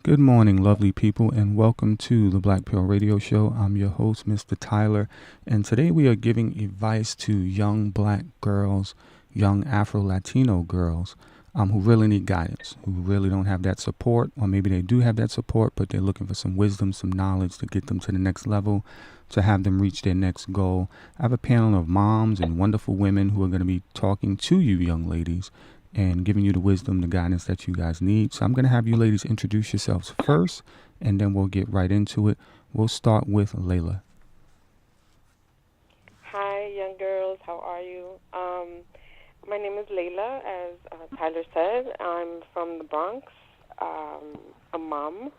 Good morning, lovely people, and welcome to the Black Pill Radio Show. I'm your host, Mr. Tyler, and today we are giving advice to young black girls, young Afro Latino girls who really need guidance, who really don't have that support, or maybe they do have that support, but they're looking for some wisdom, some knowledge to get them to the next level, to have them reach their next goal. I have a panel of moms and wonderful women who are going to be talking to you, young ladies, and giving you the wisdom, the guidance that you guys need. So I'm going to have you ladies introduce yourselves first, and then we'll get right into it. We'll start with Layla. Hi, young girls. How are you? My name is Layla, as Tyler said. I'm from the Bronx, a mom,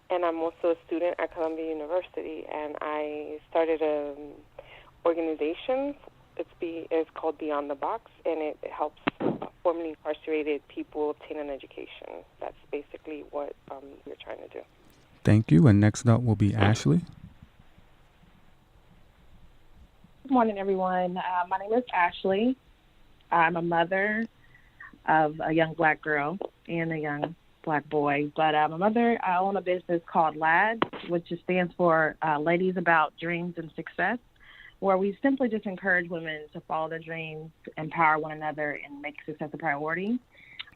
and I'm also a student at Columbia University. And I started an organization. It's called Beyond the Box, and it helps formerly incarcerated people obtain an education. That's basically what we're trying to do. Thank you. And next up will be Ashley. Good morning, everyone. My name is Ashley. I'm a mother of a young black girl and a young black boy. But I'm a mother. I own a business called LAD, which stands for Ladies About Dreams and Success, where we simply just encourage women to follow their dreams, empower one another, and make success a priority.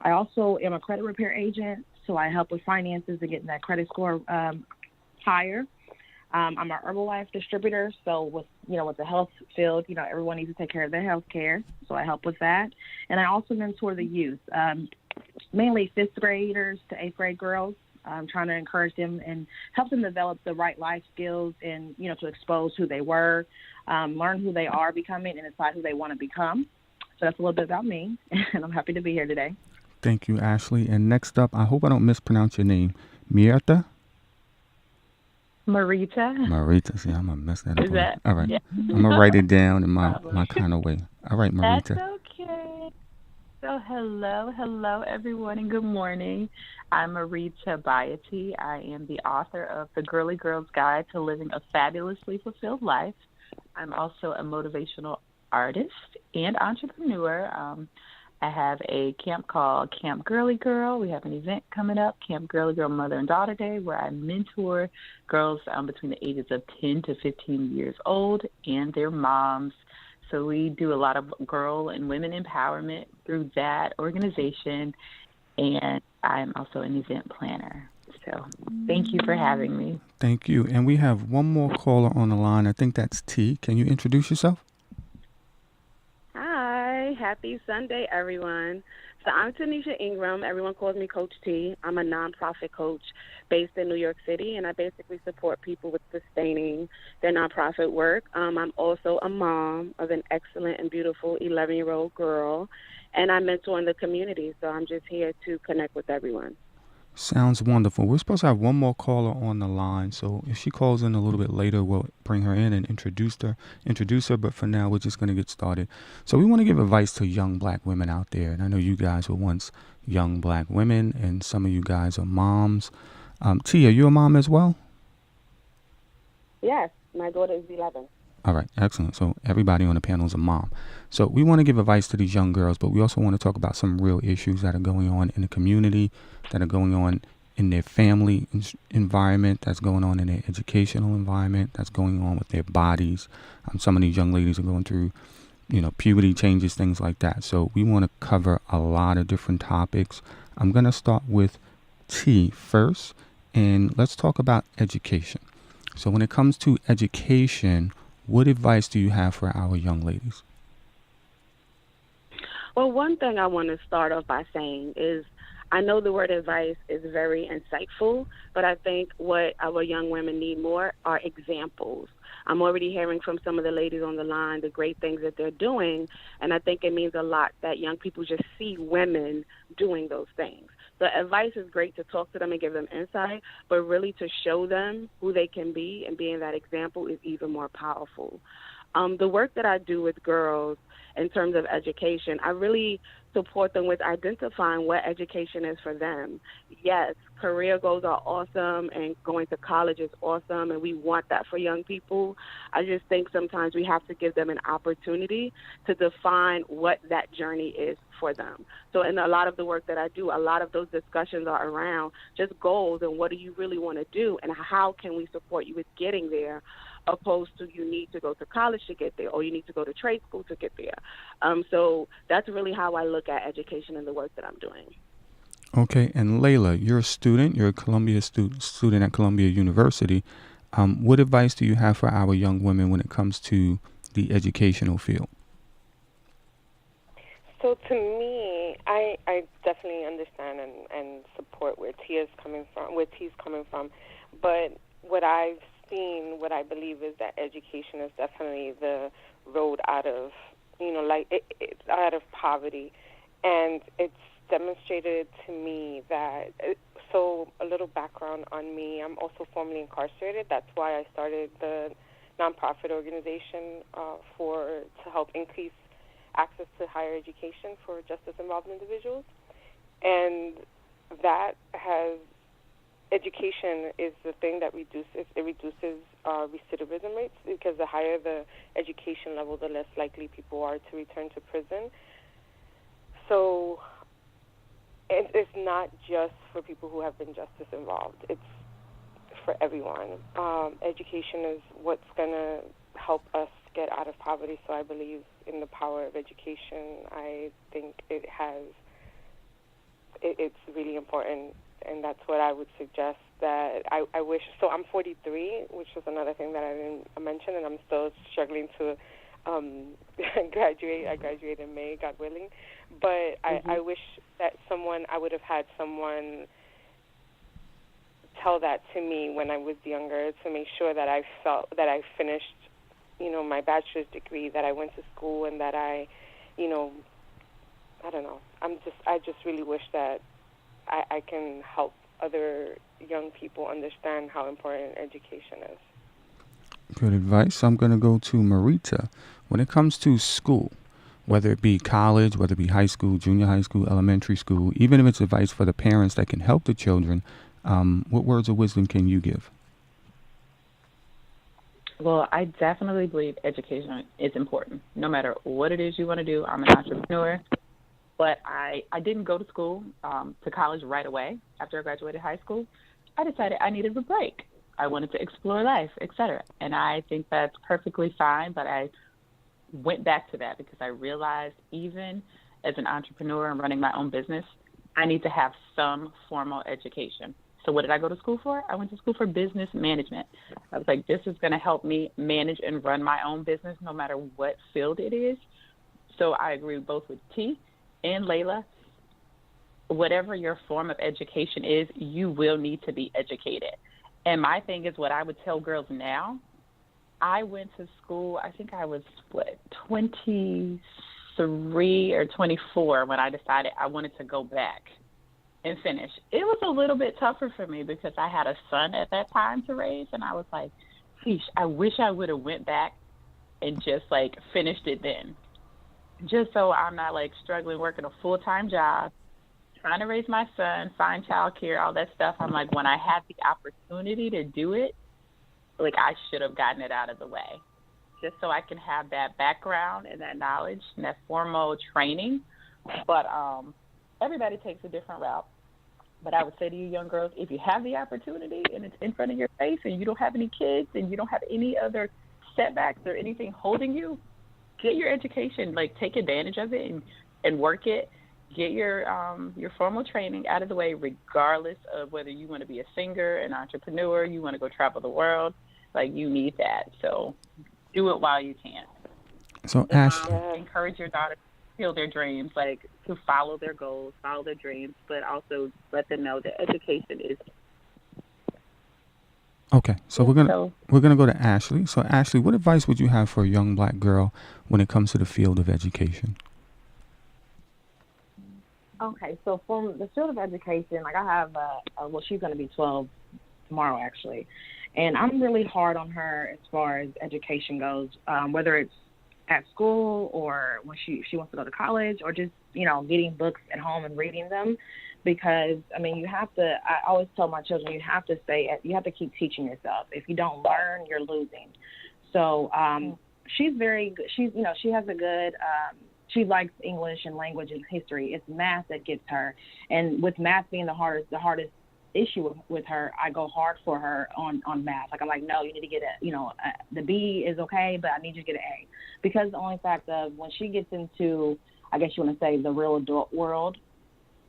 I also am a credit repair agent, so I help with finances and getting that credit score higher. I'm an Herbalife distributor, so with the health field, everyone needs to take care of their health care, so I help with that. And I also mentor the youth, mainly fifth graders to eighth grade girls. I'm trying to encourage them and help them develop the right life skills and, to expose who they were, learn who they are becoming, and decide who they want to become. So that's a little bit about me, and I'm happy to be here today. Thank you, Ashley. And next up, I hope I don't mispronounce your name, Mierta? Marita. Marita. See, I'm going to mess that up. Is that? All right. Yeah. I'm going to write it down in my kind of way. All right, That's Marita. okay. So hello, everyone, and good morning. I'm Marita Bayati. I am the author of The Girly Girl's Guide to Living a Fabulously Fulfilled Life. I'm also a motivational artist and entrepreneur. I have a camp called Camp Girly Girl. We have an event coming up, Camp Girly Girl Mother and Daughter Day, where I mentor girls between the ages of 10 to 15 years old and their moms. So we do a lot of girl and women empowerment through that organization, and I'm also an event planner. So thank you for having me. Thank you. And we have one more caller on the line. I think that's T. Can you introduce yourself? Hi, happy Sunday, everyone. So I'm Tanisha Ingram. Everyone calls me Coach T. I'm a nonprofit coach based in New York City, and I basically support people with sustaining their nonprofit work. I'm also a mom of an excellent and beautiful 11-year-old girl, and I mentor in the community, so I'm just here to connect with everyone. Sounds wonderful. We're supposed to have one more caller on the line, so if she calls in a little bit later, we'll bring her in and introduce her. But for now, we're just going to get started. So we want to give advice to young black women out there, and I know you guys were once young black women, and some of you guys are moms. T, are you a mom as well? Yes, my daughter is 11. All right, excellent. So everybody on the panel is a mom. So we want to give advice to these young girls, but we also want to talk about some real issues that are going on in the community, that are going on in their family environment, that's going on in their educational environment, that's going on with their bodies. Some of these young ladies are going through, puberty changes, things like that. So we want to cover a lot of different topics. I'm going to start with T first, and let's talk about education. So when it comes to education, what advice do you have for our young ladies? Well, one thing I want to start off by saying is I know the word advice is very insightful, but I think what our young women need more are examples. I'm already hearing from some of the ladies on the line the great things that they're doing, and I think it means a lot that young people just see women doing those things. The advice is great to talk to them and give them insight, but really to show them who they can be and being that example is even more powerful. The work that I do with girls in terms of education, I really support them with identifying what education is for them. Yes, career goals are awesome and going to college is awesome, and we want that for young people. I just think sometimes we have to give them an opportunity to define what that journey is for them. So in a lot of the work that I do, a lot of those discussions are around just goals and what do you really want to do and how can we support you with getting there, opposed to you need to go to college to get there or you need to go to trade school to get there. So that's really how I look at education and the work that I'm doing. Okay, and Layla, you're a student. You're a Columbia student at Columbia University. What advice do you have for our young women when it comes to the educational field? So to me, I definitely understand and support where Tia's coming from, but what I've seen, what I believe is that education is definitely the road out of, out of poverty, and it's demonstrated to me that. So a little background on me: I'm also formerly incarcerated. That's why I started the nonprofit organization to help increase access to higher education for justice-involved individuals, and that has education is the thing that reduces recidivism rates, because the higher the education level, the less likely people are to return to prison. So it's not just for people who have been justice involved. It's for everyone. Education is what's going to help us get out of poverty, so I believe in the power of education. I think it's really important, and that's what I would suggest that I wish. So I'm 43, which was another thing that I didn't mention, and I'm still struggling to graduate. I graduate in May, God willing. But I wish that I would have had someone tell that to me when I was younger, to make sure that I felt that I finished, my bachelor's degree, that I went to school, and that I don't know. I just really wish that I can help other young people understand how important education is. Good advice. I'm going to go to Marita. When it comes to school, whether it be college, whether it be high school, junior high school, elementary school, even if it's advice for the parents that can help the children, what words of wisdom can you give? Well, I definitely believe education is important, no matter what it is you want to do. I'm an entrepreneur, but I didn't go to school, to college right away after I graduated high school. I decided I needed a break. I wanted to explore life, etc. And I think that's perfectly fine, but I went back to that because I realized even as an entrepreneur and running my own business, I need to have some formal education. So what did I go to school for? I went to school for business management. I was like, this is going to help me manage and run my own business no matter what field it is. So I agree both with T and Layla. Whatever your form of education is, you will need to be educated. And my thing is, what I would tell girls now, I went to school, I think I was, 23 or 24 when I decided I wanted to go back and finish. It was a little bit tougher for me because I had a son at that time to raise, and I was like, sheesh, I wish I would have went back and just finished it then. Just so I'm not struggling working a full-time job, trying to raise my son, find childcare, all that stuff. I'm like, when I had the opportunity to do it, I should have gotten it out of the way, just so I can have that background and that knowledge and that formal training. But everybody takes a different route. But I would say to you young girls, if you have the opportunity and it's in front of your face and you don't have any kids and you don't have any other setbacks or anything holding you, get your education, take advantage of it and work it. Get your formal training out of the way, regardless of whether you want to be a singer, an entrepreneur, you want to go travel the world. You need that. So do it while you can. So Ashley, encourage your daughter to fulfill their dreams, to follow their goals, follow their dreams, but also let them know that education is. Okay, so we're gonna go to Ashley. So Ashley, what advice would you have for a young black girl when it comes to the field of education? Okay, so from the field of education, I have, she's going to be 12 tomorrow, actually. And I'm really hard on her as far as education goes, whether it's at school or when she wants to go to college or just getting books at home and reading them, because I mean, you have to. I always tell my children, you have to keep teaching yourself. If you don't learn, you're losing. So she's very good. She has a good. She likes English and language and history. It's math that gets her, and with math being the hardest issue with her, I go hard for her on math. Like, I'm like, no, you need to get the B is okay, but I need you to get an A, because the only fact of when she gets into, I guess you want to say, the real adult world,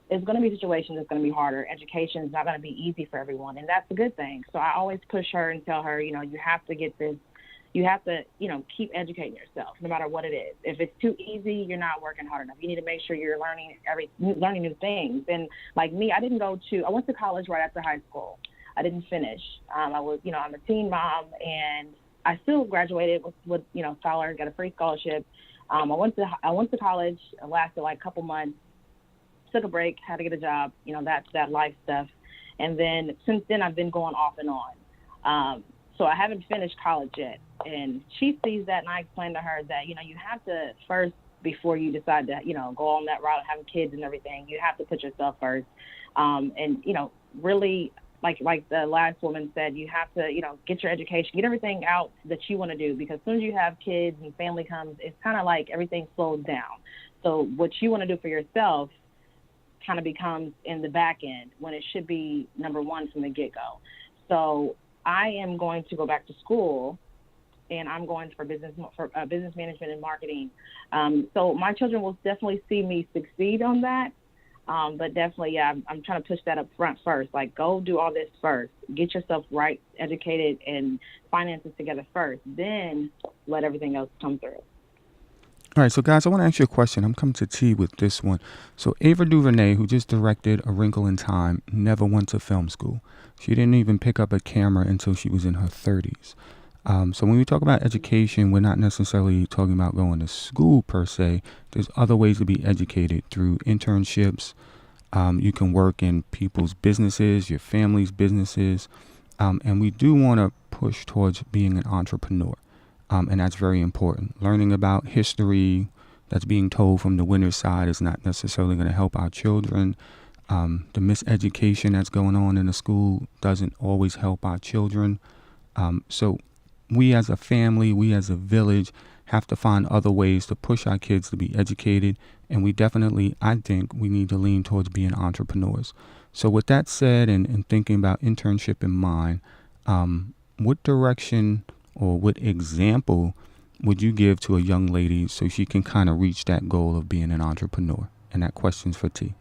it's going to be situations that's going to be harder. Education is not going to be easy for everyone, and that's a good thing. So I always push her and tell her, you have to get this. You have to, keep educating yourself, no matter what it is. If it's too easy, you're not working hard enough. You need to make sure you're learning new things. And like me, I went to college right after high school. I didn't finish. I'm a teen mom, and I still graduated with scholar, got a free scholarship. I went to college. It lasted like a couple months. Took a break, had to get a job. That life stuff. And then since then, I've been going off and on. So I haven't finished college yet. And she sees that, and I explained to her that, you have to first, before you decide to, go on that route of having kids and everything, you have to put yourself first. And, really, like the last woman said, you have to, get your education, get everything out that you want to do, because as soon as you have kids and family comes, it's kind of like everything slows down. So what you want to do for yourself kind of becomes in the back end, when it should be number one from the get-go. So I am going to go back to school, and I'm going for business management and marketing. So my children will definitely see me succeed on that. But definitely, yeah, I'm trying to push that up front first. Like, go do all this first. Get yourself right, educated, and finances together first. Then let everything else come through. All right, so guys, I want to ask you a question. I'm coming to T with this one. So Ava DuVernay, who just directed A Wrinkle in Time, never went to film school. She didn't even pick up a camera until she was in her 30s. So when we talk about education, we're not necessarily talking about going to school per se. There's other ways to be educated through internships. You can work in people's businesses, your family's businesses. And we do want to push towards being an entrepreneur. And that's very important. Learning about history that's being told from the winner's side is not necessarily going to help our children. The miseducation that's going on in the school doesn't always help our children. So we as a family, we as a village have to find other ways to push our kids to be educated. And we definitely, I think, we need to lean towards being entrepreneurs. So with that said, and thinking about internship in mind, what direction or what example would you give to a young lady so she can kind of reach that goal of being an entrepreneur? And that question's for T.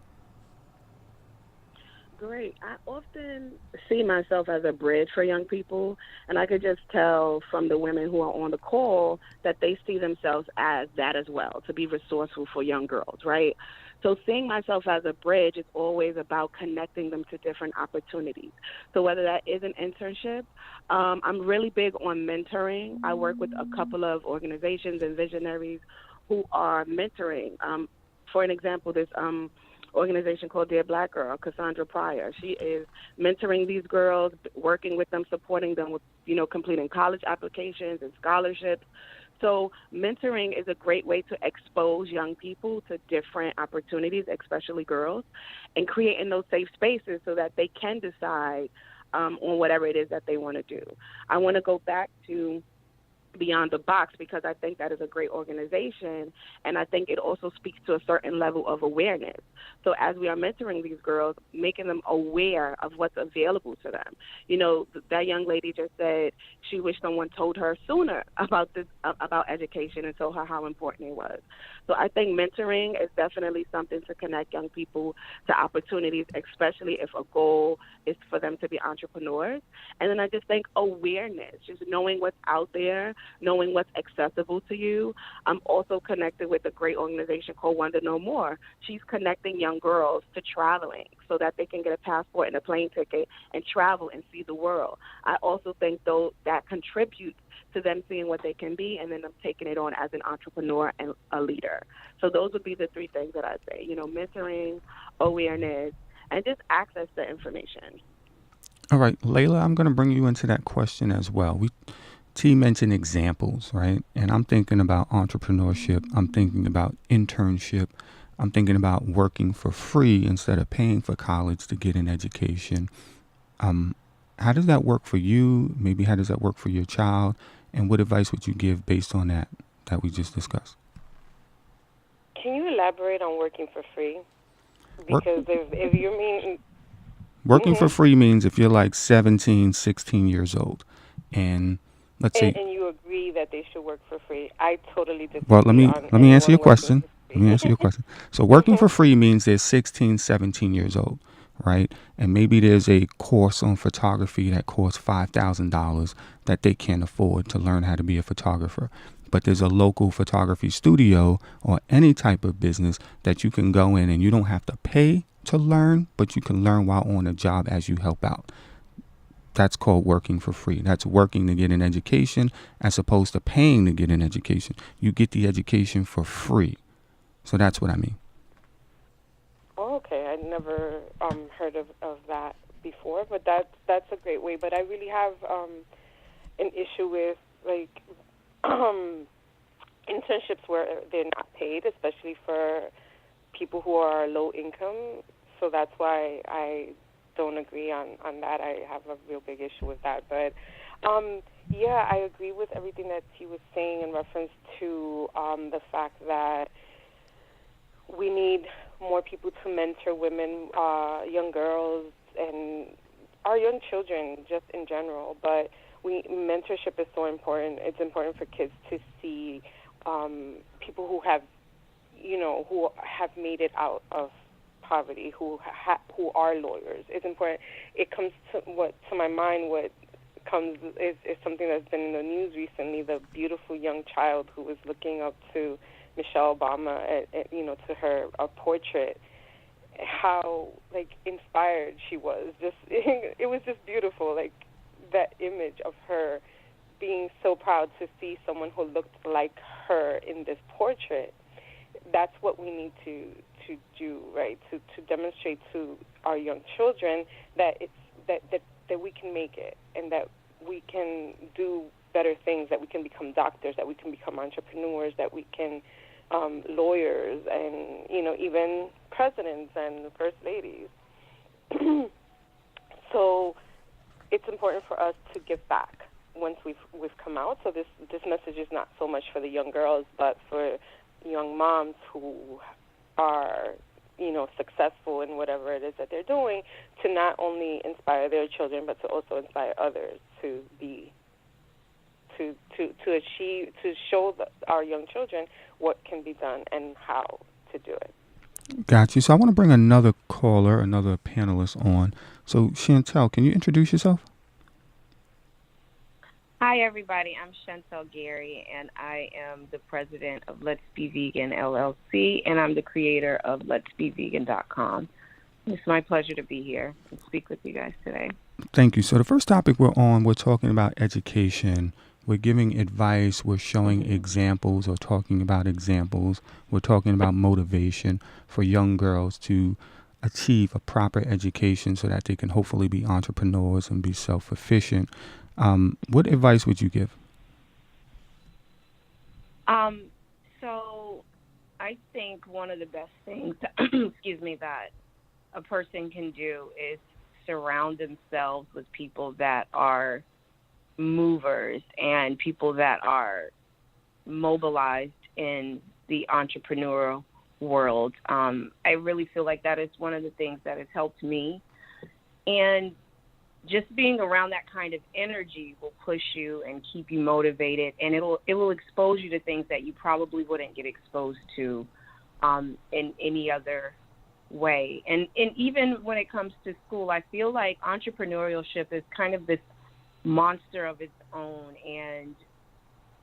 Great. I often see myself as a bridge for young people, and I could just tell from the women who are on the call that they see themselves as that as well, to be resourceful for young girls, right? So seeing myself as a bridge is always about connecting them to different opportunities. So whether that is an internship, I'm really big on mentoring. I work with a couple of organizations and visionaries who are mentoring. For an example, this organization called Dear Black Girl, Cassandra Pryor. She is mentoring these girls, working with them, supporting them with, completing college applications and scholarships. So mentoring is a great way to expose young people to different opportunities, especially girls, and creating those safe spaces so that they can decide on whatever it is that they want to do. I want to go back to Beyond the Box because I think that is a great organization, and I think it also speaks to a certain level of awareness. So as we are mentoring these girls, making them aware of what's available to them. That young lady just said she wished someone told her sooner about education and told her how important it was. So I think mentoring is definitely something to connect young people to opportunities, especially if a goal is for them to be entrepreneurs. And then I just think awareness, just knowing what's out there, knowing what's accessible to you. I'm also connected with a great organization called Wonder No More. She's connecting young girls to traveling so that they can get a passport and a plane ticket and travel and see the world. I also think, though, that contributes to them seeing what they can be and then them taking it on as an entrepreneur and a leader. So those would be the three things that I'd say, mentoring, awareness, and just access to information. All right, Layla, I'm going to bring you into that question as well. T mentioned examples, right? And I'm thinking about entrepreneurship. I'm thinking about internship. I'm thinking about working for free instead of paying for college to get an education. How does that work for you? Maybe how does that work for your child? And what advice would you give based on that we just discussed? Can you elaborate on working for free? Work, Because if you mean, working for hmm free means if you're like 17, 16 years old, and let's say, and you agree that they should work for free. I totally well, let disagree me on let me answer your anyone working question. for Let me answer free. your question. So working for free means they're 16, 17 years old, right? And maybe there's a course on photography that costs $5,000 that they can't afford to learn how to be a photographer. But there's a local photography studio or any type of business that you can go in and you don't have to pay to learn, but you can learn while on a job as you help out. That's called working for free. That's working to get an education as opposed to paying to get an education. You get the education for free. So that's what I mean. Oh, okay. I never heard of that before, but that's a great way. But I really have an issue with like internships where they're not paid, especially for people who are low income. So that's why I don't agree on that. I have a real big issue with that. But yeah, I agree with everything that he was saying in reference to the fact that we need more people to mentor women, young girls, and our young children just in general. But mentorship is so important. It's important for kids to see people who have, who have made it out of poverty, who are lawyers. It's important. It comes to my mind. What comes is something that's been in the news recently. The beautiful young child who was looking up to Michelle Obama, to her portrait, how like inspired she was. Just it was just beautiful, like that image of her being so proud to see someone who looked like her in this portrait. That's what we need to do, right? To demonstrate to our young children that it's that we can make it and that we can do better things, that we can become doctors, that we can become entrepreneurs, that we can lawyers, and even presidents and first ladies. So it's important for us to give back once we've come out. So this message is not so much for the young girls, but for young moms who are successful in whatever it is that they're doing, to not only inspire their children but to also inspire others to be to achieve, to show our young children what can be done and how to do it. Got you. So I want to bring another caller, another panelist on. So Chantel, can you introduce yourself? Hi, everybody. I'm Chantel Gary, and I am the president of Let's Be Vegan, LLC, and I'm the creator of letsbevegan.com. It's my pleasure to be here and speak with you guys today. Thank you. So the first topic we're talking about education. We're giving advice. We're showing examples or talking about examples. We're talking about motivation for young girls to achieve a proper education so that they can hopefully be entrepreneurs and be self-sufficient. What advice would you give? So I think one of the best things, that a person can do is surround themselves with people that are movers and people that are mobilized in the entrepreneurial world. I really feel like that is one of the things that has helped me. And just being around that kind of energy will push you and keep you motivated, and it will expose you to things that you probably wouldn't get exposed to in any other way. And even when it comes to school, I feel like entrepreneurship is kind of this monster of its own, and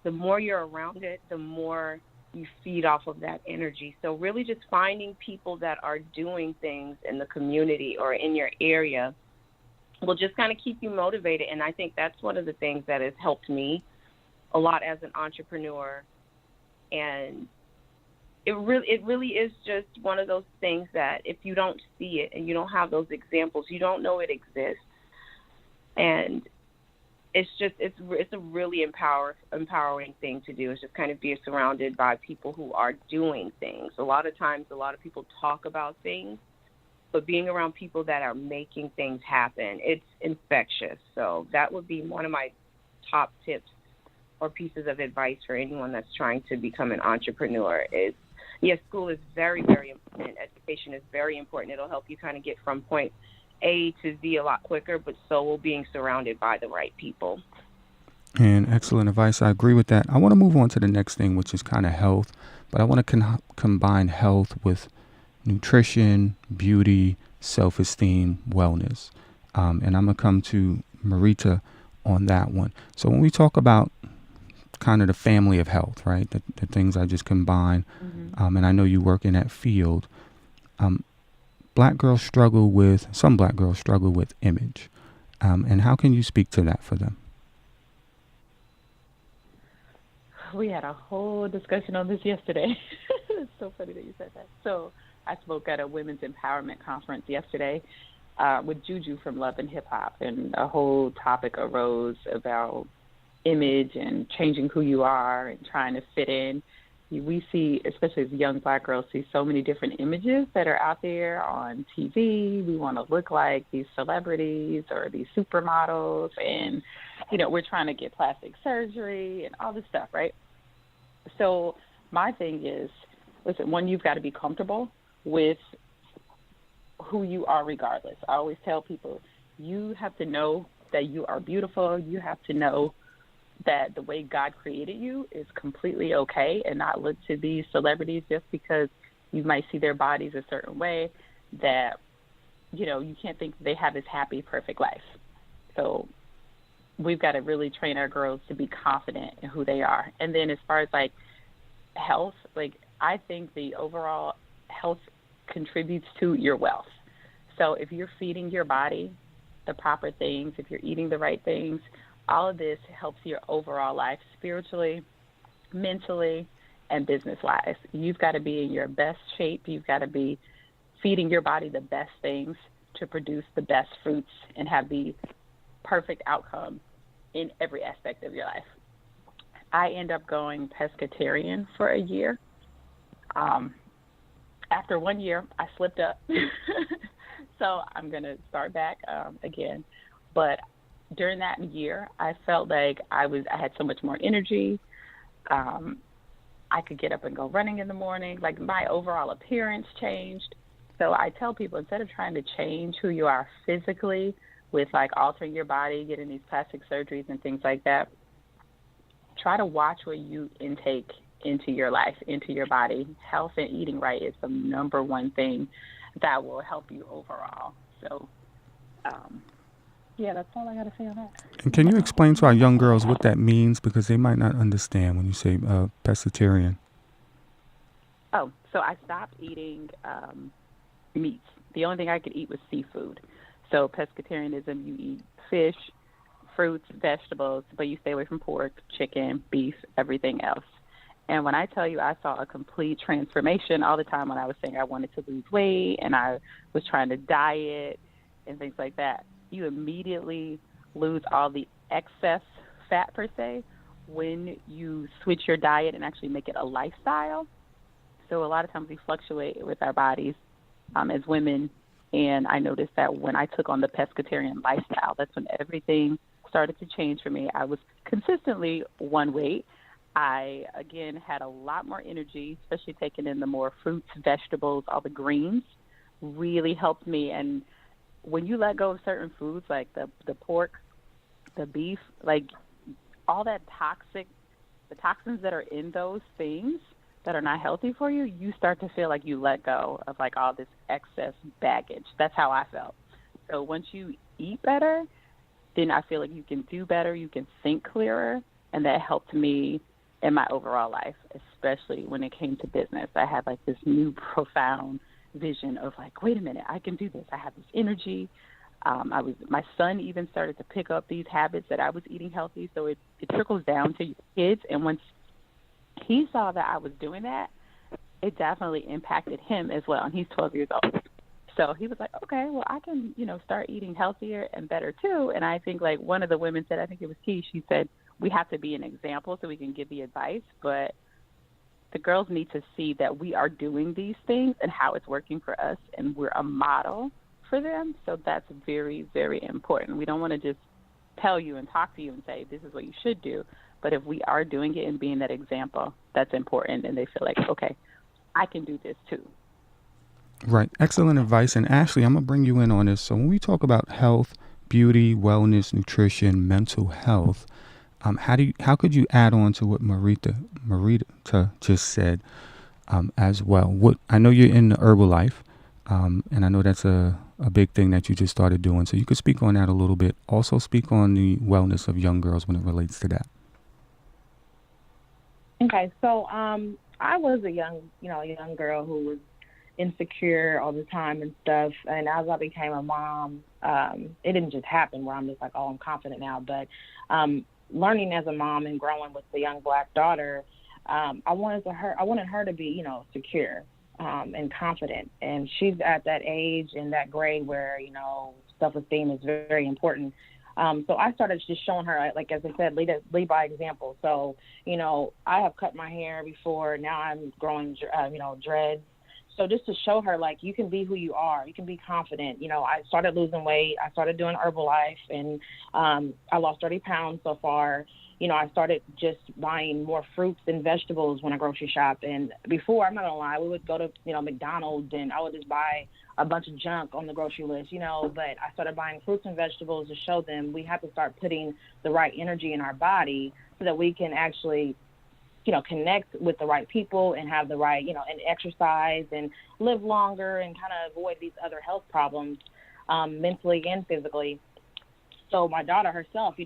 the more you're around it, the more you feed off of that energy. So really just finding people that are doing things in the community or in your area will just kind of keep you motivated. And I think that's one of the things that has helped me a lot as an entrepreneur. And it really is just one of those things that if you don't see it and you don't have those examples, you don't know it exists. And it's a really empowering thing to do. It's just kind of be surrounded by people who are doing things. A lot of times, a lot of people talk about things, but being around people that are making things happen, it's infectious. So that would be one of my top tips or pieces of advice for anyone that's trying to become an entrepreneur is, yes, school is very, very important. Education is very important. It'll help you kind of get from point A to Z a lot quicker, but so will being surrounded by the right people. And excellent advice. I agree with that. I want to move on to the next thing, which is kind of health, but I want to combine health with nutrition, beauty, self-esteem, wellness. And I'm going to come to Marita on that one. So when we talk about kind of the family of health, right, the things I just combined, and I know you work in that field, some black girls struggle with image. And how can you speak to that for them? We had a whole discussion on this yesterday. It's so funny that you said that. So I spoke at a women's empowerment conference yesterday with Juju from Love and Hip Hop, and a whole topic arose about image and changing who you are and trying to fit in. We see, especially as young black girls, see so many different images that are out there on TV. We want to look like these celebrities or these supermodels, and, we're trying to get plastic surgery and all this stuff, right? So my thing is, listen, one, you've got to be comfortable with who you are regardless. I always tell people, you have to know that you are beautiful. You have to know that the way God created you is completely okay, and not look to these celebrities just because you might see their bodies a certain way, that, you can't think they have this happy, perfect life. So we've got to really train our girls to be confident in who they are. And then as far as like health, like I think the overall health contributes to your wealth. So if you're feeding your body the proper things, if you're eating the right things, all of this helps your overall life spiritually, mentally, and business-wise. You've got to be in your best shape. You've got to be feeding your body the best things to produce the best fruits and have the perfect outcome in every aspect of your life. I end up going pescatarian for a year. After 1 year, I slipped up. So I'm going to start back again. But during that year, I felt like I had so much more energy. I could get up and go running in the morning. Like my overall appearance changed. So I tell people, instead of trying to change who you are physically with like altering your body, getting these plastic surgeries and things like that, try to watch what you intake into your life, into your body. Health and eating right is the number one thing that will help you overall. So, yeah, that's all I got to say on that. And can you explain to our young girls what that means? Because they might not understand when you say pescatarian. Oh, so I stopped eating meats. The only thing I could eat was seafood. So pescatarianism, you eat fish, fruits, vegetables, but you stay away from pork, chicken, beef, everything else. And when I tell you I saw a complete transformation all the time when I was saying I wanted to lose weight and I was trying to diet and things like that, you immediately lose all the excess fat per se when you switch your diet and actually make it a lifestyle. So a lot of times we fluctuate with our bodies as women, and I noticed that when I took on the pescatarian lifestyle, that's when everything started to change for me. I was consistently one weight. I, again, had a lot more energy, especially taking in the more fruits, vegetables, all the greens, really helped me. And when you let go of certain foods like the pork, the beef, like all that the toxins that are in those things that are not healthy for you, you start to feel like you let go of like all this excess baggage. That's how I felt. So once you eat better, then I feel like you can do better, you can think clearer, and that helped me in my overall life, especially when it came to business. I had like this new profound vision of like, wait a minute, I can do this. I have this energy. My son even started to pick up these habits that I was eating healthy. So it trickles down to your kids. And once he saw that I was doing that, it definitely impacted him as well. And he's 12 years old. So he was like, okay, well, I can, start eating healthier and better too. And I think like one of the women said, I think it was T, she said, we have to be an example so we can give the advice, but the girls need to see that we are doing these things and how it's working for us, and we're a model for them. So that's very, very important. We don't want to just tell you and talk to you and say, this is what you should do. But if we are doing it and being that example, that's important. And they feel like, okay, I can do this too. Right. Excellent advice. And Ashley, I'm going to bring you in on this. So when we talk about health, beauty, wellness, nutrition, mental health, how could you add on to what Marita just said as well? I know you're in the Herbalife, and I know that's a big thing that you just started doing. So you could speak on that a little bit. Also speak on the wellness of young girls when it relates to that. Okay, so I was a young girl who was insecure all the time and stuff. And as I became a mom, it didn't just happen where I'm just like, oh, I'm confident now. But learning as a mom and growing with the young Black daughter, I wanted her to be, secure and confident. And she's at that age and that grade where, self-esteem is very, very important. So I started just showing her, like, as I said, lead by example. So, I have cut my hair before. Now I'm growing, dreads. So just to show her, like, you can be who you are. You can be confident. I started losing weight. I started doing Herbalife, and I lost 30 pounds so far. I started just buying more fruits and vegetables when I grocery shop. And before, I'm not going to lie, we would go to, McDonald's, and I would just buy a bunch of junk on the grocery list, but I started buying fruits and vegetables to show them we have to start putting the right energy in our body so that we can actually connect with the right people and have the right, and exercise and live longer and kind of avoid these other health problems, mentally and physically. So my daughter herself, she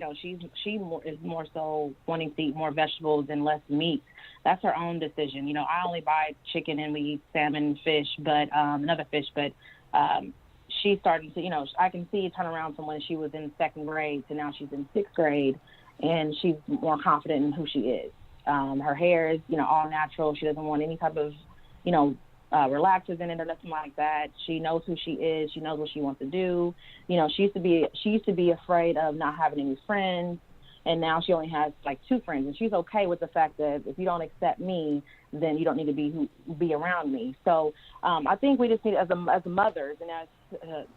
is more so wanting to eat more vegetables and less meat. That's her own decision. I only buy chicken and we eat salmon, fish, but another fish, but she's starting to, I can see a turnaround from when she was in second grade to now she's in sixth grade, and she's more confident in who she is. Her hair is, all natural. She doesn't want any type of, relaxers in it or nothing like that. She knows who she is. She knows what she wants to do. She used to be afraid of not having any friends, and now she only has like 2 friends, and she's okay with the fact that if you don't accept me, then you don't need to be around me. So I think we just need, as mothers and as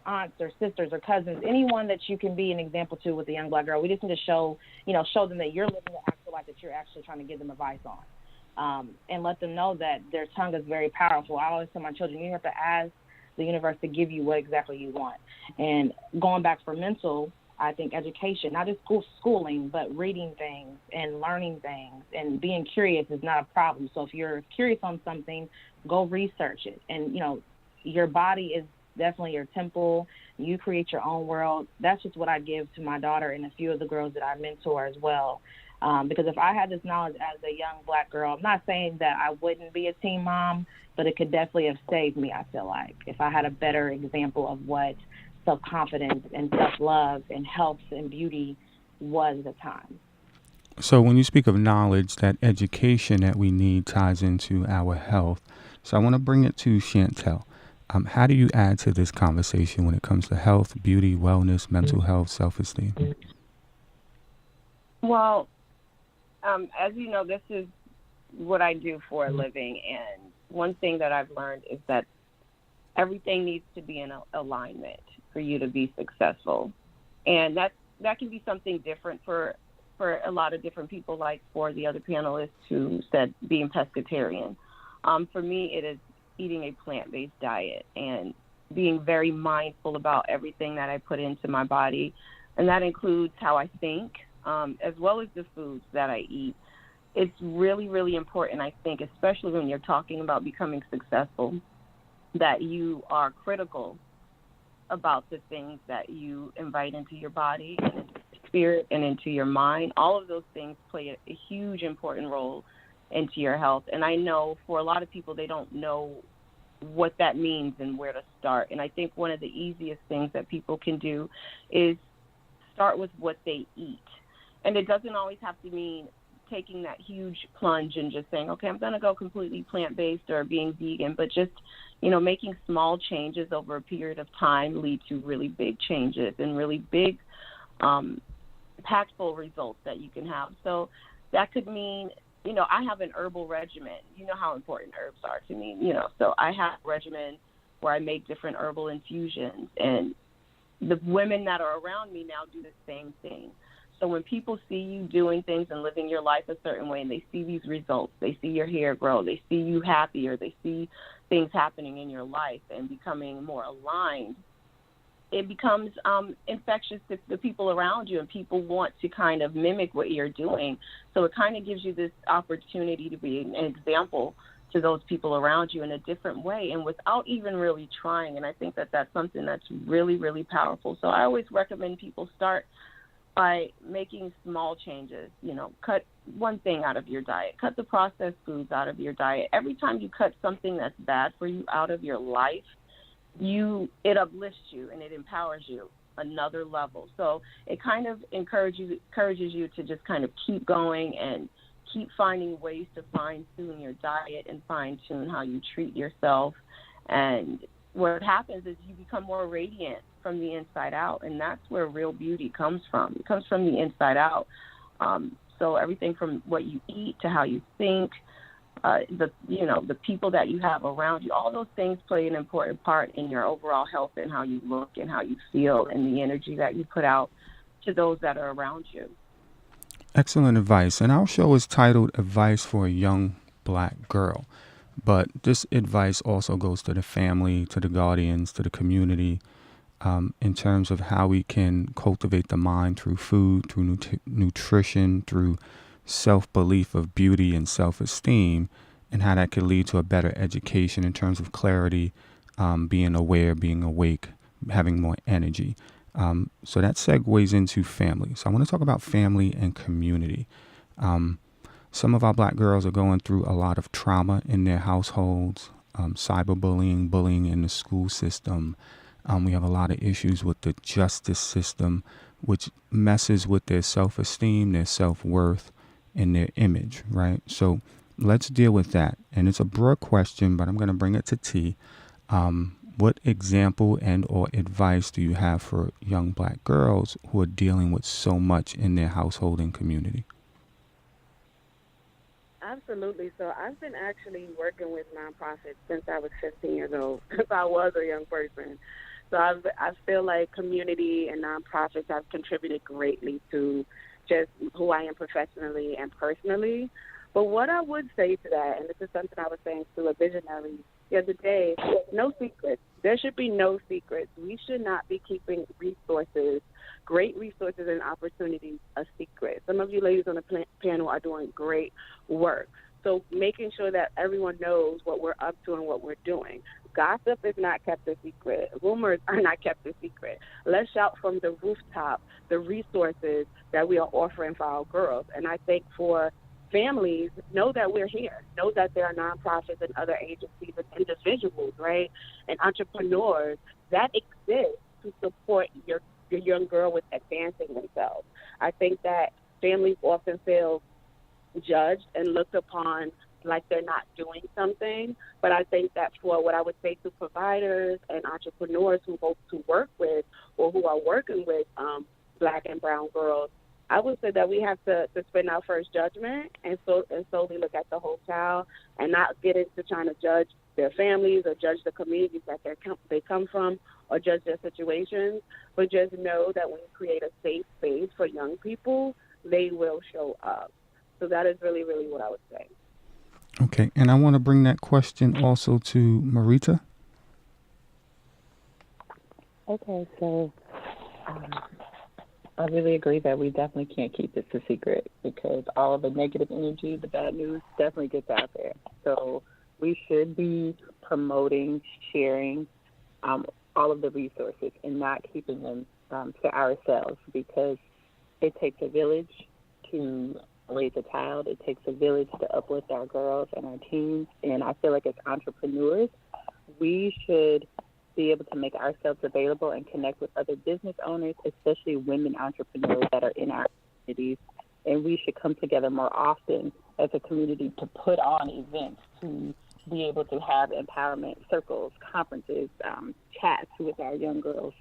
aunts or sisters or cousins, anyone that you can be an example to with a young Black girl, we just need to show them that you're living the actual life that you're actually trying to give them advice on, and let them know that their tongue is very powerful. I always tell my children, you have to ask the universe to give you what exactly you want. And going back for mental, I think education, not just schooling, but reading things and learning things and being curious is not a problem. So if you're curious on something, go research it. And, your body is definitely your temple. You create your own world. That's just what I give to my daughter and a few of the girls that I mentor as well. Because if I had this knowledge as a young Black girl, I'm not saying that I wouldn't be a teen mom, but it could definitely have saved me, I feel like, if I had a better example of what self-confidence and self-love and health and beauty was at the time. So when you speak of knowledge, that education that we need ties into our health. So I want to bring it to Chantel. How do you add to this conversation when it comes to health, beauty, wellness, mental health, self-esteem? Well, as you know, this is what I do for a living, and one thing that I've learned is that everything needs to be in alignment for you to be successful. And that can be something different for a lot of different people, like for the other panelists who said being pescatarian. For me, it is eating a plant-based diet and being very mindful about everything that I put into my body. And that includes how I think, as well as the foods that I eat. It's really, really important, I think, especially when you're talking about becoming successful, that you are critical about the things that you invite into your body and into your spirit and into your mind. All of those things play a huge, important role into your health. And I know for a lot of people, they don't know what that means and where to start. And I think one of the easiest things that people can do is start with what they eat. And it doesn't always have to mean taking that huge plunge and just saying, okay, I'm going to go completely plant-based or being vegan, but just, making small changes over a period of time lead to really big changes and really big impactful results that you can have. So that could mean, I have an herbal regimen. You know how important herbs are to me, so I have a regimen where I make different herbal infusions, and the women that are around me now do the same thing. So when people see you doing things and living your life a certain way and they see these results, they see your hair grow, they see you happier, they see things happening in your life and becoming more aligned, it becomes infectious to the people around you, and people want to kind of mimic what you're doing. So it kind of gives you this opportunity to be an example to those people around you in a different way and without even really trying. And I think that that's something that's really, really powerful. So I always recommend people start by making small changes. Cut one thing out of your diet, cut the processed foods out of your diet. Every time you cut something that's bad for you out of your life, it uplifts you and it empowers you another level. So it kind of encourages you to just kind of keep going and keep finding ways to fine-tune your diet and fine-tune how you treat yourself. And what happens is you become more radiant from the inside out, and that's where real beauty comes from. It comes from the inside out. So everything from what you eat to how you think, the people that you have around you, all those things play an important part in your overall health and how you look and how you feel and the energy that you put out to those that are around you. Excellent advice. And our show is titled Advice for a Young Black Girl. But this advice also goes to the family, to the guardians, to the community, in terms of how we can cultivate the mind through food, through nutrition, through self-belief of beauty and self-esteem, and how that could lead to a better education in terms of clarity, being aware, being awake, having more energy. So that segues into family. So I want to talk about family and community. Some of our black girls are going through a lot of trauma in their households, cyberbullying, bullying in the school system. We have a lot of issues with the justice system, which messes with their self-esteem, their self-worth, and their image, right? So let's deal with that. And it's a broad question, but I'm going to bring it to T. What example and or advice do you have for young black girls who are dealing with so much in their household and community? Absolutely. So I've been actually working with nonprofits since I was 15 years old, since I was a young person. So I feel like community and nonprofits have contributed greatly to just who I am professionally and personally. But what I would say to that, and this is something I was saying to a visionary the other day, no secrets. There should be no secrets. We should not be keeping resources, great resources and opportunities, a secret. Some of you ladies on the panel are doing great work. So making sure that everyone knows what we're up to and what we're doing. Gossip is not kept a secret. Rumors are not kept a secret. Let's shout from the rooftop the resources that we are offering for our girls. And I think for families, know that we're here. Know that there are nonprofits and other agencies and individuals, right, and entrepreneurs that exist to support your young girl with advancing themselves. I think that families often feel judged and looked upon like they're not doing something. But I think that for what I would say to providers and entrepreneurs who hope to work with or who are working with black and brown girls, I would say that we have to suspend our first judgment and solely look at the whole child and not get into trying to judge their families or judge the communities that they come from or judge their situations, but just know that when you create a safe space for young people, they will show up. So that is really, really what I would say. Okay, and I want to bring that question also to Marita. Okay, so I really agree that we definitely can't keep this a secret because all of the negative energy, the bad news definitely gets out there. So we should be promoting, sharing all of the resources and not keeping them to ourselves because it takes a village to raise a child. It takes a village to uplift our girls and our teens. And I feel like as entrepreneurs, we should be able to make ourselves available and connect with other business owners, especially women entrepreneurs that are in our communities and we should come together more often as a community to put on events, to be able to have empowerment circles, conferences, chats with our young girls.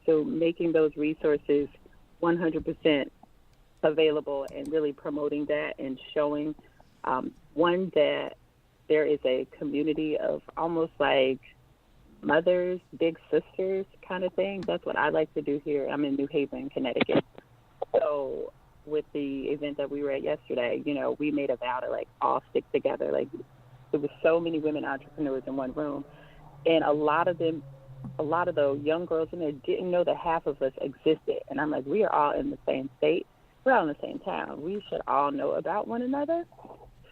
So making those resources 100% available and really promoting that and showing, one, that there is a community of almost like mothers, big sisters kind of thing. That's what I like to do here. I'm in New Haven, Connecticut. So with the event that we were at yesterday, we made a vow to like all stick together. Like there was so many women entrepreneurs in one room, and a lot of the young girls in there didn't know that half of us existed. And I'm like, we are all in the same state. We're all in the same town. We should all know about one another.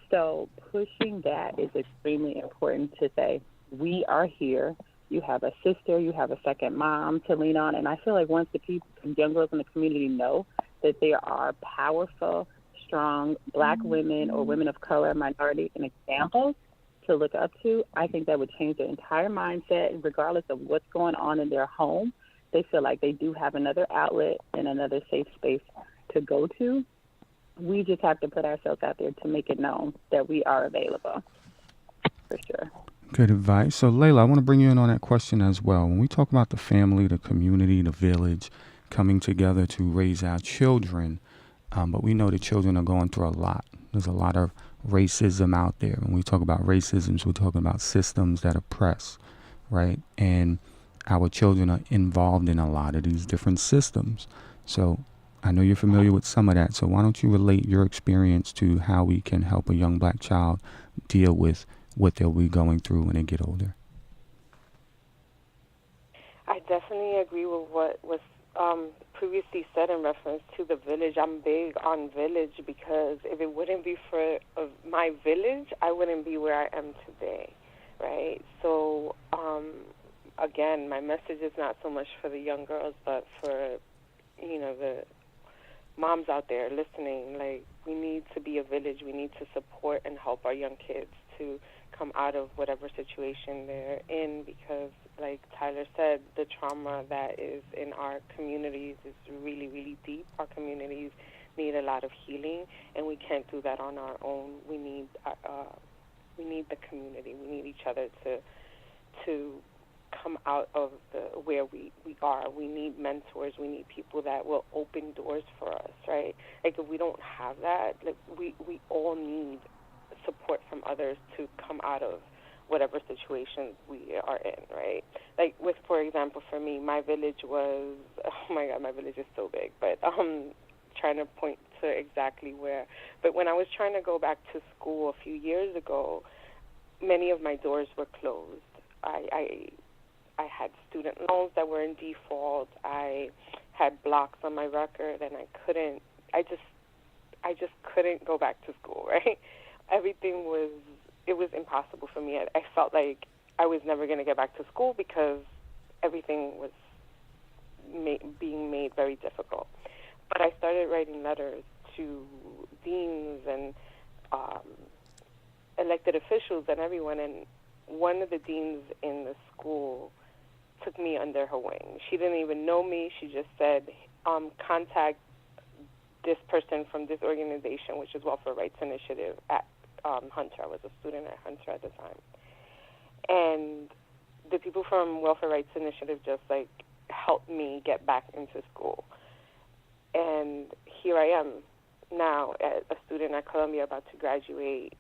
So pushing that is extremely important to say, we are here. You have a sister, you have a second mom to lean on. And I feel like once the young girls in the community know that there are powerful, strong Black women or women of color, minority, and examples to look up to, I think that would change their entire mindset, regardless of what's going on in their home. They feel like they do have another outlet and another safe space to go to. We just have to put ourselves out there to make it known that we are available, for sure. Good advice. So, Layla, I want to bring you in on that question as well. When we talk about the family, the community, the village coming together to raise our children, but we know the children are going through a lot. There's a lot of racism out there. When we talk about racism, we're talking about systems that oppress, right? And our children are involved in a lot of these different systems. So I know you're familiar with some of that. So why don't you relate your experience to how we can help a young Black child deal with what they'll be going through when they get older? I definitely agree with what was previously said in reference to the village. I'm big on village because if it wouldn't be for my village, I wouldn't be where I am today, right? So, again, my message is not so much for the young girls, but for, the moms out there listening. Like, we need to be a village. We need to support and help our young kids to come out of whatever situation they're in, because like Tyler said, the trauma that is in our communities is really, really deep. Our communities need a lot of healing, and we can't do that on our own. We need the community. We need each other to come out of where we are. We need mentors. We need people that will open doors for us, right? Like, if we don't have that, like we all need support from others to come out of whatever situations we are in, right? Like, for example, for me, my village was, oh my God, my village is so big, but trying to point to exactly where. But when I was trying to go back to school a few years ago, many of my doors were closed. I had student loans that were in default. I had blocks on my record, and I just couldn't go back to school, right? Everything was impossible for me. I felt like I was never going to get back to school because everything was being made very difficult. But I started writing letters to deans and elected officials and everyone, and one of the deans in the school took me under her wing. She didn't even know me. She just said, contact this person from this organization, which is Welfare Rights Initiative at Hunter. I was a student at Hunter at the time. And the people from Welfare Rights Initiative just, helped me get back into school. And here I am now, a student at Columbia about to graduate,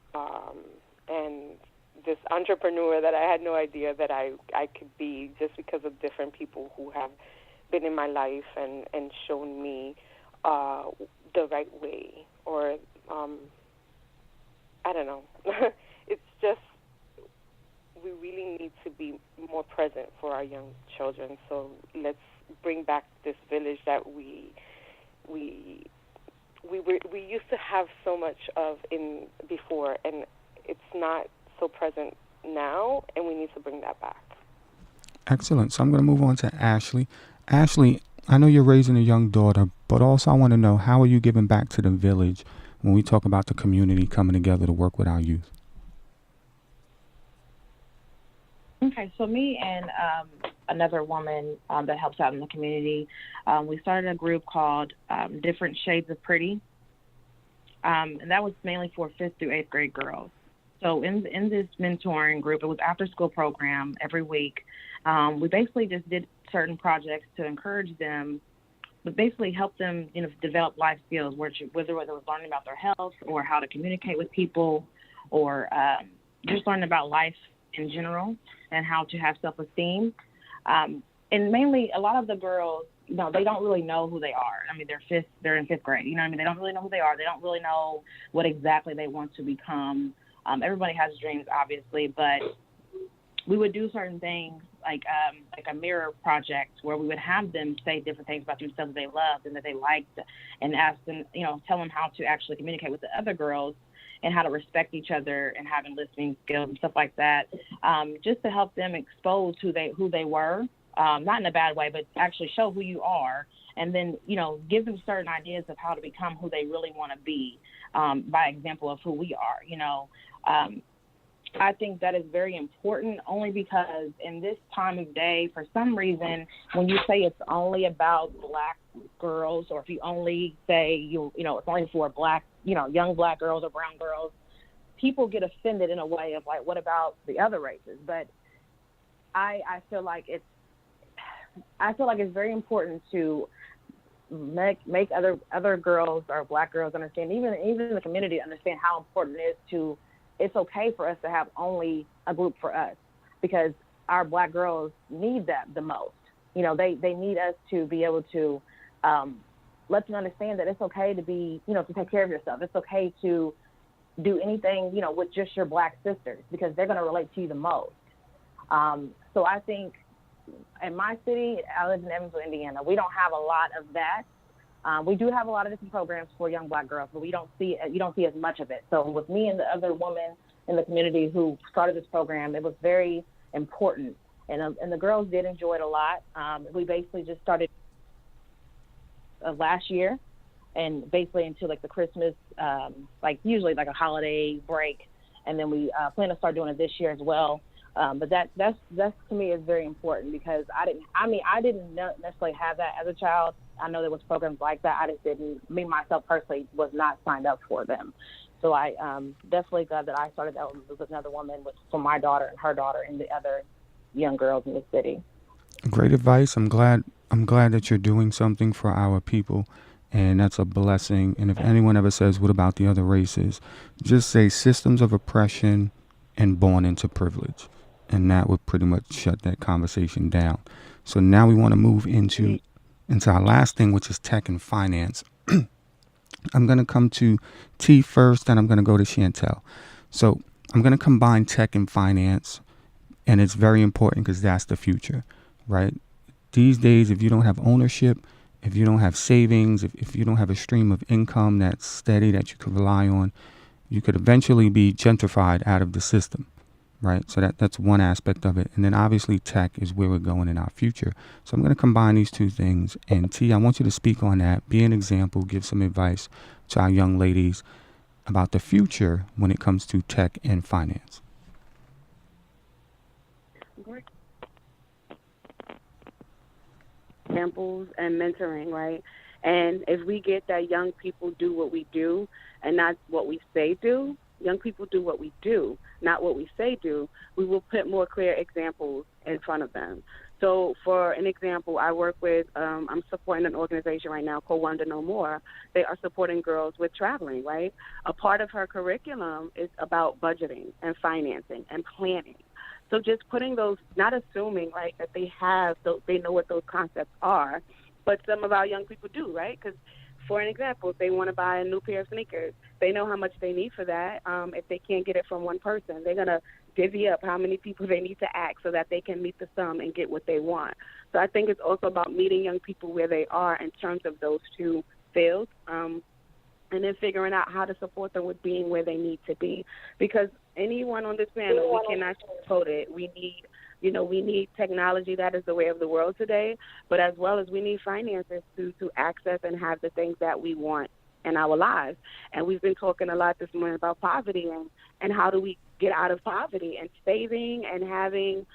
and this entrepreneur that I had no idea that I could be, just because of different people who have been in my life and shown me the right way, or I don't know. It's just, we really need to be more present for our young children. So let's bring back this village that we used to have so much of in before, and it's not so present now, and we need to bring that back. Excellent. So I'm going to move on to Ashley. Ashley, I know you're raising a young daughter, but also I want to know, how are you giving back to the village when we talk about the community coming together to work with our youth? Okay, so me and another woman that helps out in the community, we started a group called Different Shades of Pretty. and that was mainly for 5th through 8th grade girls. So in this mentoring group, it was after school program every week. We basically just did certain projects to encourage them, but basically help them, develop life skills, whether it was learning about their health or how to communicate with people, or just learning about life in general and how to have self-esteem. And mainly, a lot of the girls, they don't really know who they are. I mean, they're in 5th grade. They don't really know who they are. They don't really know what exactly they want to become. Everybody has dreams, obviously, but we would do certain things like a mirror project where we would have them say different things about themselves that they loved and that they liked, and ask them, tell them how to actually communicate with the other girls and how to respect each other and having listening skills and stuff like that, just to help them expose who they were, not in a bad way, but actually show who you are, and then, give them certain ideas of how to become who they really want to be, by example of who we are, I think that is very important, only because in this time of day, for some reason, when you say it's only about black girls, or if you only say it's only for black, young black girls or brown girls, people get offended in a way of like, what about the other races? But I feel like it's very important to make other girls or black girls understand, even in the community, understand how important it is to. It's okay for us to have only a group for us, because our black girls need that the most. They need us to be able to let them understand that it's okay to be, to take care of yourself. It's okay to do anything, with just your black sisters, because they're going to relate to you the most. So I think in my city, I live in Evansville, Indiana, we don't have a lot of that. We do have a lot of different programs for young black girls, but you don't see as much of it. So with me and the other woman in the community who started this program, it was very important, and the girls did enjoy it a lot. We basically just started last year, and basically until like the Christmas, usually like a holiday break, and then we plan to start doing it this year as well. But that's to me is very important, because I didn't necessarily have that as a child. I know there was programs like that. I just didn't. Me myself personally was not signed up for them. So I definitely glad that I started that with another woman, for my daughter and her daughter and the other young girls in the city. Great advice. I'm glad that you're doing something for our people, and that's a blessing. And if anyone ever says, what about the other races, just say systems of oppression and born into privilege, and that would pretty much shut that conversation down. So now we want to move into our last thing, which is tech and finance. I'm going to come to T first, then I'm going to go to Chantel. So I'm going to combine tech and finance, and it's very important because that's the future, right? These days, if you don't have ownership, if you don't have savings, if you don't have a stream of income that's steady that you can rely on, you could eventually be gentrified out of the system, right? So that's one aspect of it. And then obviously tech is where we're going in our future. So I'm going to combine these two things. And T, I want you to speak on that, be an example, give some advice to our young ladies about the future when it comes to tech and finance. Great. Examples and mentoring, right? And if we get that young people do what we do and not what we say do, young people do what we do, not what we say do, we will put more clear examples in front of them. So for an example, I work with, I'm supporting an organization right now called Wonder No More. They are supporting girls with traveling, right? A part of her curriculum is about budgeting and financing and planning. So just putting those, not assuming, right, that they know what those concepts are, but some of our young people do, right? Because for an example, if they want to buy a new pair of sneakers, they know how much they need for that. If they can't get it from one person, they're going to divvy up how many people they need to ask so that they can meet the sum and get what they want. So I think it's also about meeting young people where they are in terms of those two fields, and then figuring out how to support them with being where they need to be. Because anyone on this panel, we cannot sugarcoat it. We need technology. That is the way of the world today, but as well as we need finances to access and have the things that we want in our lives. And we've been talking a lot this morning about poverty and how do we get out of poverty, and saving and having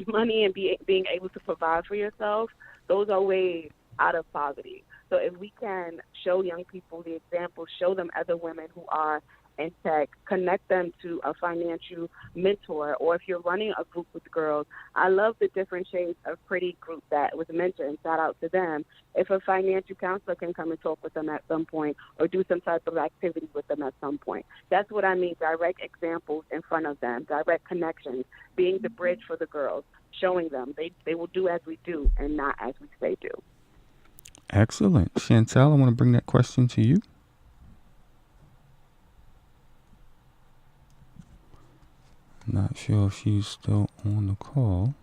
money and being able to provide for yourself. Those are ways out of poverty. So if we can show young people the example, show them other women who are in tech, connect them to a financial mentor, or if you're running a group with girls, I love the different shades of pretty group that was mentioned. Shout out to them. If a financial counselor can come and talk with them at some point or do some type of activity with them at some point. That's what I mean, direct examples in front of them, direct connections, being the bridge for the girls, showing them they will do as we do and not as we say do. Excellent. Chantel, I want to bring that question to you. Not sure if she's still on the call.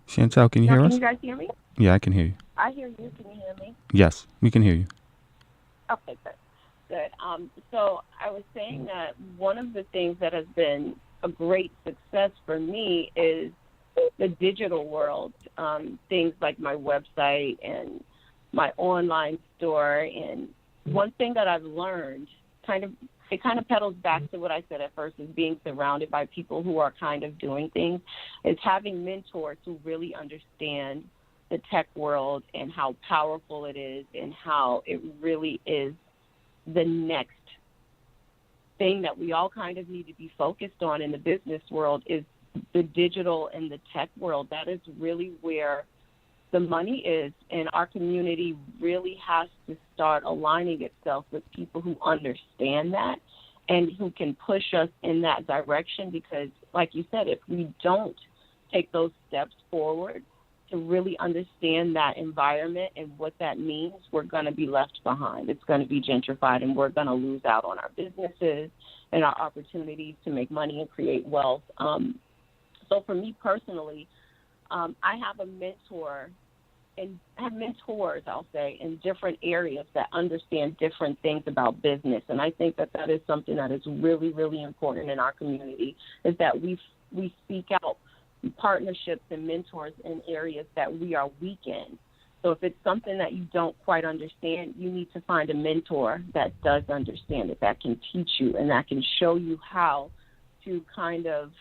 Chantel, can you hear Can us? you guys hear me? Yeah, I can hear you. I hear you. Can you hear me? Yes, we can hear you. Okay, good. Good. So I was saying that one of the things that has been a great success for me is the digital world, things like my website and my online store. And one thing that I've learned it kind of pedals back to what I said at first, is being surrounded by people who are kind of doing things, is having mentors who really understand the tech world and how powerful it is and how it really is the next thing that we all kind of need to be focused on in the business world, is the digital and the tech world. That is really where the money is, and our community really has to start aligning itself with people who understand that and who can push us in that direction, because, like you said, if we don't take those steps forward to really understand that environment and what that means, we're going to be left behind. It's going to be gentrified, and we're going to lose out on our businesses and our opportunities to make money and create wealth. So for me personally, I have a mentor and have mentors, I'll say, in different areas that understand different things about business. And I think that that is something that is really, really important in our community, is that we seek out partnerships and mentors in areas that we are weak in. So if it's something that you don't quite understand, you need to find a mentor that does understand it, that can teach you and that can show you how to kind of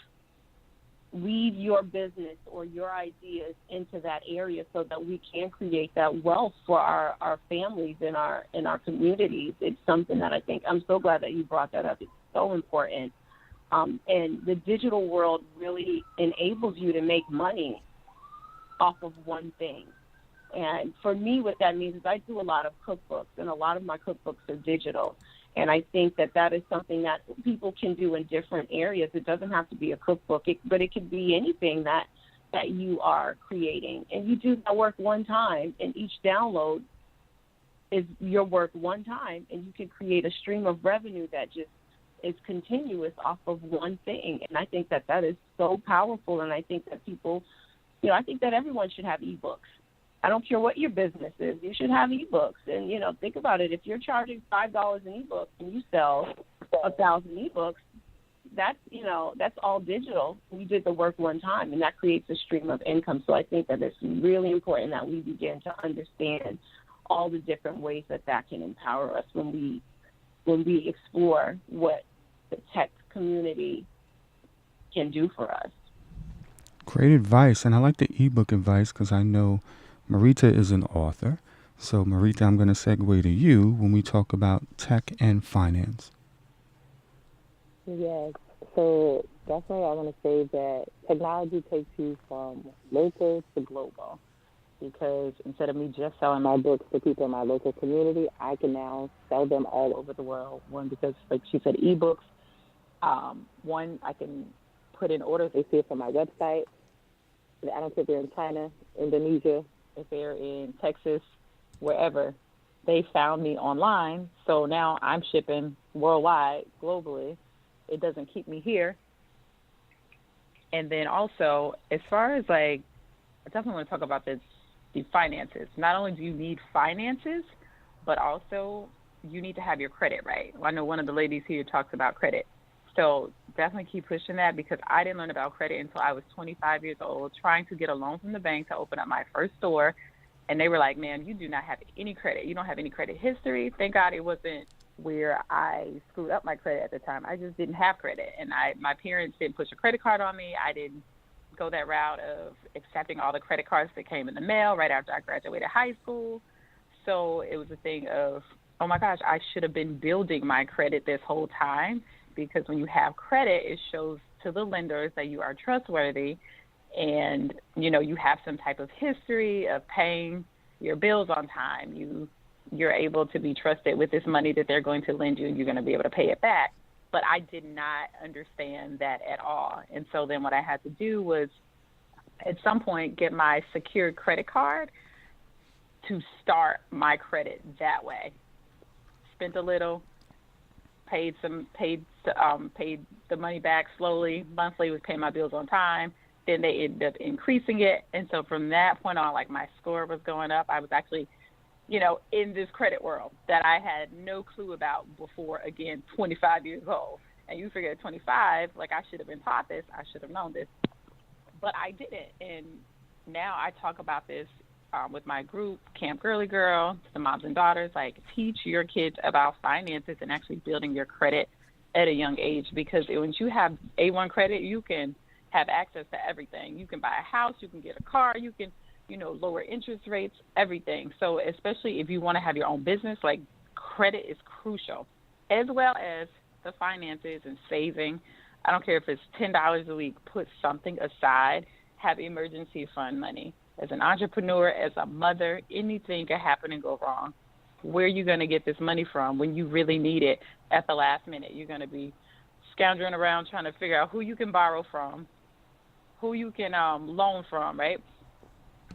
weave your business or your ideas into that area so that we can create that wealth for our families and our communities. It's something that I think, I'm so glad that you brought that up. It's so important. And the digital world really enables you to make money off of one thing. And for me, what that means is I do a lot of cookbooks, and a lot of my cookbooks are digital. And I think that that is something that people can do in different areas. It doesn't have to be a cookbook, but it could be anything that you are creating. And you do that work one time, and each download is your work one time, and you can create a stream of revenue that just is continuous off of one thing. And I think that that is so powerful, and I think that people, I think that everyone should have ebooks. I don't care what your business is. You should have ebooks. And, think about it. If you're charging $5 an ebook and you sell 1,000 ebooks, that's all digital. We did the work one time, and that creates a stream of income. So I think that it's really important that we begin to understand all the different ways that can empower us when we explore what the tech community can do for us. Great advice. And I like the ebook advice because I know Marita is an author. So, Marita, I'm going to segue to you when we talk about tech and finance. Yes. So, definitely I want to say that technology takes you from local to global, because instead of me just selling my books to people in my local community, I can now sell them all over the world. One, because, like she said, ebooks. One, I can put in orders. They see it from my website. I don't care if they're in China, Indonesia, if they're in Texas, wherever. They found me online, so now I'm shipping worldwide, globally. It doesn't keep me here. And then also, as far as I definitely want to talk about the finances. Not only do you need finances, but also you need to have your credit right. I know one of the ladies here talks about credit. So definitely keep pushing that, because I didn't learn about credit until I was 25 years old, trying to get a loan from the bank to open up my first store. And they were like, man, you do not have any credit. You don't have any credit history. Thank God it wasn't where I screwed up my credit at the time. I just didn't have credit. And my parents didn't push a credit card on me. I didn't go that route of accepting all the credit cards that came in the mail right after I graduated high school. So it was a thing of, oh my gosh, I should have been building my credit this whole time, because when you have credit, it shows to the lenders that you are trustworthy, and you have some type of history of paying your bills on time. You're able to be trusted with this money that they're going to lend you, and you're going to be able to pay it back. But I did not understand that at all. And so then what I had to do was at some point get my secured credit card to start my credit that way. Spent a little, paid the money back slowly, monthly, was paying my bills on time. Then they ended up increasing it. And so from that point on, like, my score was going up. I was actually, in this credit world that I had no clue about before, again, 25 years old. And you figure at 25, like, I should have been taught this. I should have known this. But I didn't. And now I talk about this with my group, Camp Girly Girl, the moms and daughters, like, teach your kids about finances and actually building your credit at a young age, because once you have A1 credit, you can have access to everything. You can buy a house, you can get a car, you can, lower interest rates, everything. So especially if you want to have your own business, like, credit is crucial, as well as the finances and saving. I don't care if it's $10 a week, put something aside, have emergency fund money. As an entrepreneur, as a mother, anything can happen and go wrong. Where are you going to get this money from when you really need it at the last minute? You're going to be scoundering around trying to figure out who you can borrow from, who you can loan from, right?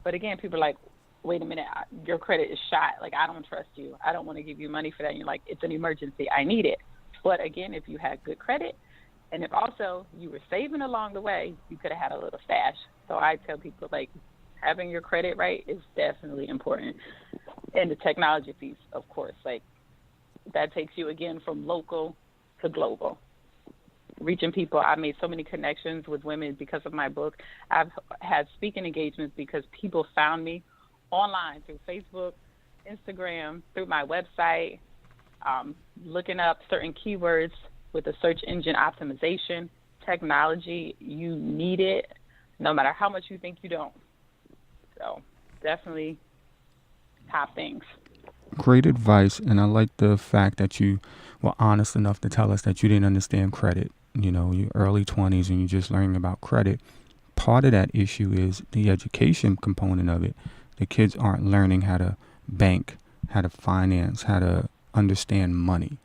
But again, people are like, wait a minute, your credit is shot. Like, I don't trust you. I don't want to give you money for that. And you're like, it's an emergency. I need it. But again, if you had good credit, and if also you were saving along the way, you could have had a little stash. So I tell people, like, having your credit right is definitely important. And the technology piece, of course, like, that takes you, again, from local to global. Reaching people. I made so many connections with women because of my book. I've had speaking engagements because people found me online through Facebook, Instagram, through my website, looking up certain keywords with the search engine optimization. Technology, you need it no matter how much you think you don't. So definitely top things. Great advice, and I like the fact that you were honest enough to tell us that you didn't understand credit. Your early 20s and you're just learning about credit. Part of that issue is the education component of it. The kids aren't learning how to bank, how to finance, how to understand money,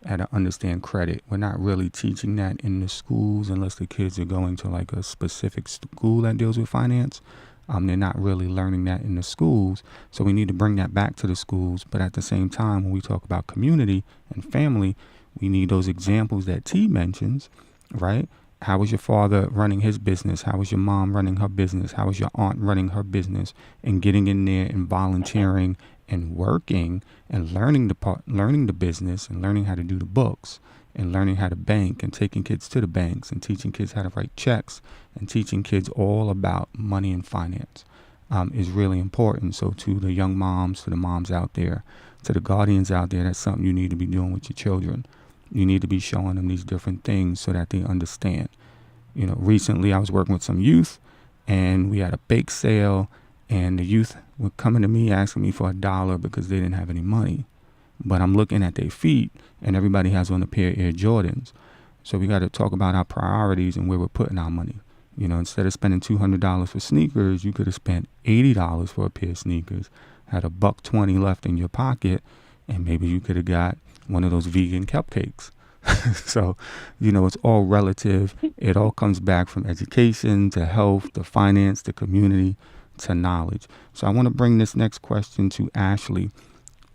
how to understand credit. We're not really teaching that in the schools unless the kids are going to like a specific school that deals with finance. They're not really learning that in the schools. So we need to bring that back to the schools. But at the same time, when we talk about community and family, we need those examples that T mentions, right? How was your father running his business? How was your mom running her business? How was your aunt running her business? And getting in there and volunteering and working and learning the business and learning how to do the books and learning how to bank and taking kids to the banks and teaching kids how to write checks and teaching kids all about money and finance is really important. So to the young moms, to the moms out there, to the guardians out there, that's something you need to be doing with your children. You need to be showing them these different things so that they understand. Recently I was working with some youth and we had a bake sale and the youth were coming to me asking me for $1 because they didn't have any money. But I'm looking at their feet and everybody has on a pair of Air Jordans. So we got to talk about our priorities and where we're putting our money. Instead of spending $200 for sneakers, you could have spent $80 for a pair of sneakers, had $120 left in your pocket, and maybe you could have got one of those vegan cupcakes. So, it's all relative. It all comes back from education to health, to finance, to community, to knowledge. So I want to bring this next question to Ashley.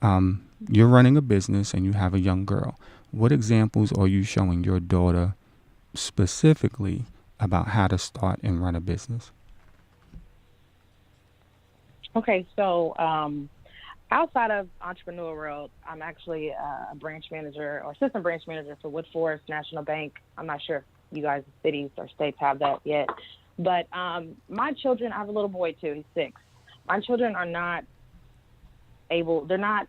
You're running a business and you have a young girl. What examples are you showing your daughter specifically about how to start and run a business? Okay, so outside of entrepreneurial world, I'm actually a branch manager or assistant branch manager for Woodforest National Bank. I'm not sure if you guys, cities or states have that yet. But my children, I have a little boy too, he's 6. My children are not able, they're not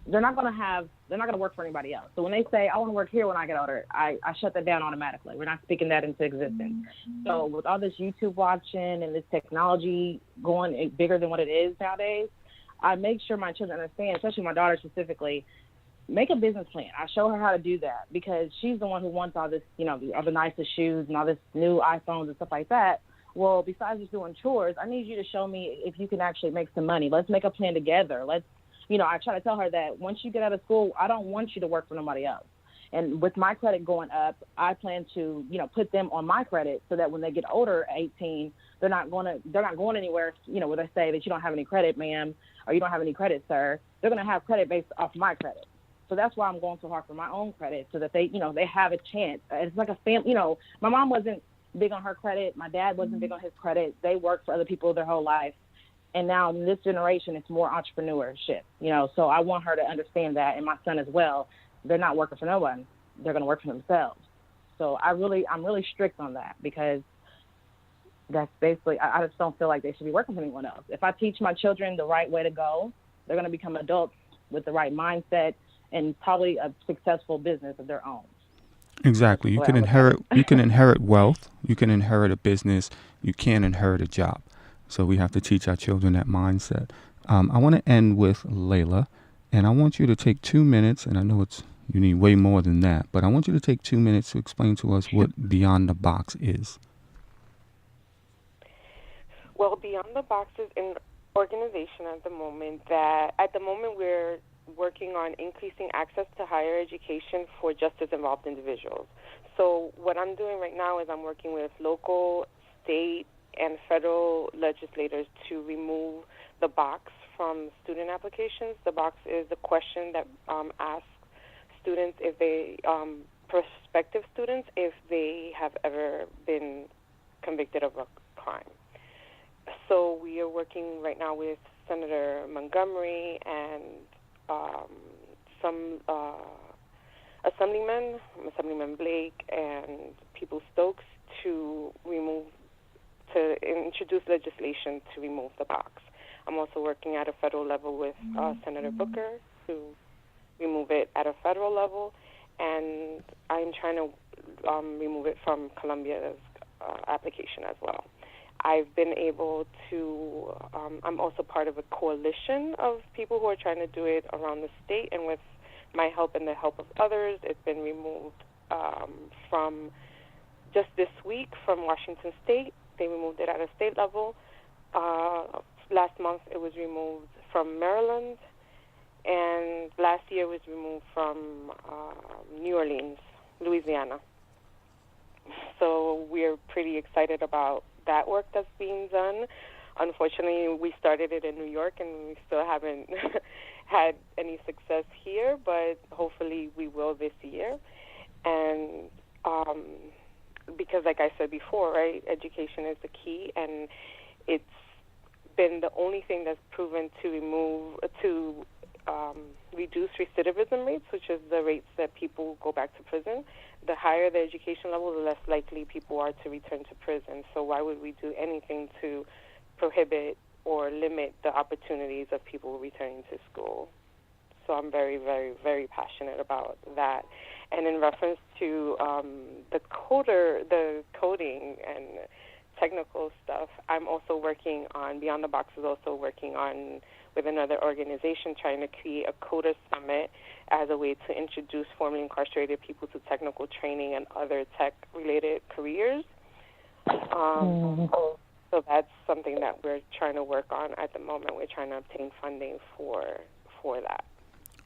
going to work for anybody else. So when they say, I want to work here when I get older, I shut that down automatically. We're not speaking that into existence. So with all this YouTube watching and this technology going bigger than what it is nowadays, I make sure my children understand, especially my daughter specifically, make a business plan. I show her how to do that because she's the one who wants all this, all the nicest shoes and all this new iPhones and stuff like that. Well, besides just doing chores, I need you to show me if you can actually make some money. Let's make a plan together. I try to tell her that once you get out of school, I don't want you to work for nobody else. And with my credit going up, I plan to, put them on my credit so that when they get older, 18, they're not going anywhere, where they say that you don't have any credit, ma'am, or you don't have any credit, sir. They're going to have credit based off my credit. So that's why I'm going so hard for my own credit so that they have a chance. It's like a family. My mom wasn't big on her credit. My dad wasn't big on his credit. They worked for other people their whole life. And now in this generation, it's more entrepreneurship, So I want her to understand that, and my son as well. They're not working for no one. They're going to work for themselves. So I'm really strict on that because that's basically, I just don't feel like they should be working for anyone else. If I teach my children the right way to go, they're going to become adults with the right mindset and probably a successful business of their own. Exactly. You can inherit wealth. You can inherit a business. You can't inherit a job. So we have to teach our children that mindset. I want to end with Layla, and I want you to take 2 minutes, and I know you need way more than that, but I want you to take 2 minutes to explain to us what Beyond the Box is. Well, Beyond the Box is an organization at the moment we're working on increasing access to higher education for justice-involved individuals. So what I'm doing right now is I'm working with local, state, and federal legislators to remove the box from student applications. The box is the question that asks students if they, prospective students, if they have ever been convicted of a crime. So we are working right now with Senator Montgomery and some Assemblyman Blake and Peoples-Stokes to introduce legislation to remove the box. I'm also working at a federal level with Senator Booker to remove it at a federal level, and I'm trying to remove it from Columbia's application as well. I've been able to, I'm also part of a coalition of people who are trying to do it around the state, and with my help and the help of others, it's been removed from just this week from Washington State. They removed it at a state level. Last month it was removed from Maryland, and last year it was removed from New Orleans, Louisiana. So we're pretty excited about that work that's being done. Unfortunately, we started it in New York, and we still haven't had any success here, but hopefully we will this year. And because, like I said before, right, education is the key, and it's been the only thing that's proven to reduce recidivism rates, which is the rates that people go back to prison. The higher the education level, the less likely people are to return to prison. So why would we do anything to prohibit or limit the opportunities of people returning to school? So I'm very, very, very passionate about that. And in reference to the coding and technical stuff, I'm also working on, Beyond the Box is also working on, with another organization, trying to create a coder summit as a way to introduce formerly incarcerated people to technical training and other tech-related careers. So that's something that we're trying to work on at the moment. We're trying to obtain funding for that.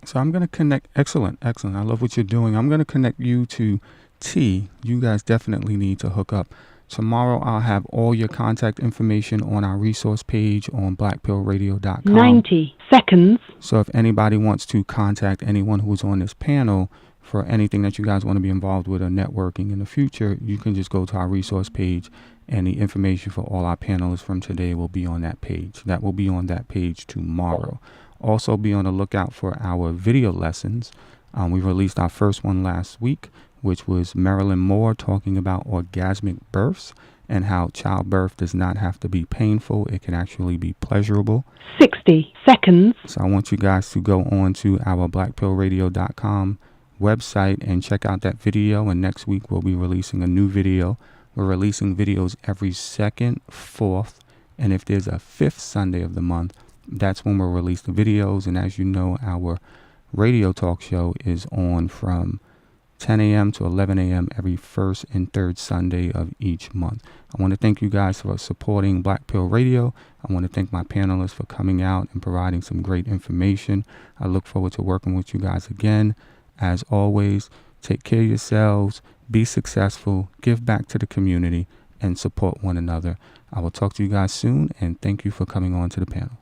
So I'm going to connect. Excellent. I love what you're doing. I'm going to connect you to T. You guys definitely need to hook up. Tomorrow I'll have all your contact information on our resource page on blackpillradio.com. 90 seconds. So if anybody wants to contact anyone who's on this panel for anything that you guys want to be involved with or networking in the future, you can just go to our resource page, and the information for all our panelists from today will be on that page. That will be on that page tomorrow. Also be on the lookout for our video lessons. We released our first one last week, which was Marilyn Moore talking about orgasmic births and how childbirth does not have to be painful. It can actually be pleasurable. 60 seconds. So I want you guys to go on to our blackpillradio.com website and check out that video. And next week we'll be releasing a new video. We're releasing videos every second, fourth, and if there's a fifth Sunday of the month, That's when we'll release the videos. And as you know, our radio talk show is on from 10 a.m. to 11 a.m. every first and third Sunday of each month. I want to thank you guys for supporting Black Pill Radio. I want to thank my panelists for coming out and providing some great information. I look forward to working with you guys again. As always, take care of yourselves, be successful, give back to the community, and support one another. I will talk to you guys soon, and thank you for coming on to the panel.